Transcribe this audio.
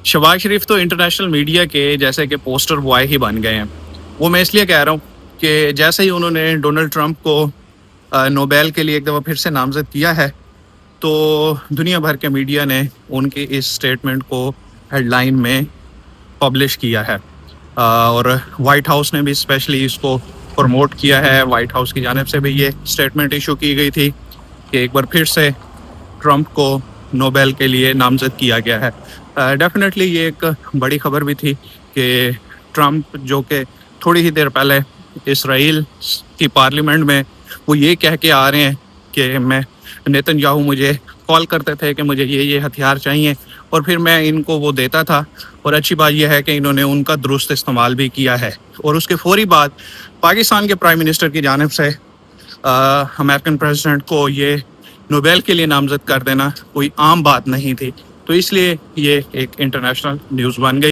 شہباز شریف تو international media کے جیسے کہ پوسٹر بوائے ہی بن گئے ہیں. وہ میں اس لیے کہہ رہا ہوں کہ جیسے ہی انہوں نے ڈونلڈ ٹرمپ کو نوبیل کے لیے ایک دفعہ پھر سے نامزد کیا ہے تو دنیا بھر کے میڈیا نے ان کی اس سٹیٹمنٹ کو ہیڈ لائن میں پبلش کیا ہے اور وائٹ ہاؤس نے بھی اسپیشلی اس کو پروموٹ کیا ہے. وائٹ ہاؤس کی جانب سے بھی یہ سٹیٹمنٹ ایشو کی گئی تھی کہ ایک بار پھر سے ٹرمپ کو نوبیل کے لیے نامزد کیا گیا ہے. ڈیفینیٹلی یہ ایک بڑی خبر بھی تھی کہ ٹرمپ جو کہ تھوڑی ہی دیر پہلے اسرائیل کی پارلیمنٹ میں وہ یہ کہہ کے آ رہے ہیں کہ نیتن یاہو مجھے کال کرتے تھے کہ مجھے یہ ہتھیار چاہیے اور پھر میں ان کو وہ دیتا تھا. اور اچھی بات یہ ہے کہ انہوں نے ان کا درست استعمال بھی کیا ہے. اور اس کے فوری بعد پاکستان کے پرائم منسٹر کی جانب سے امریکن پریزیڈنٹ کو یہ نوبیل کے لیے نامزد کر دینا کوئی عام بات نہیں تھی. تو اس لیے یہ ایک انٹرنیشنل نیوز بن گئی.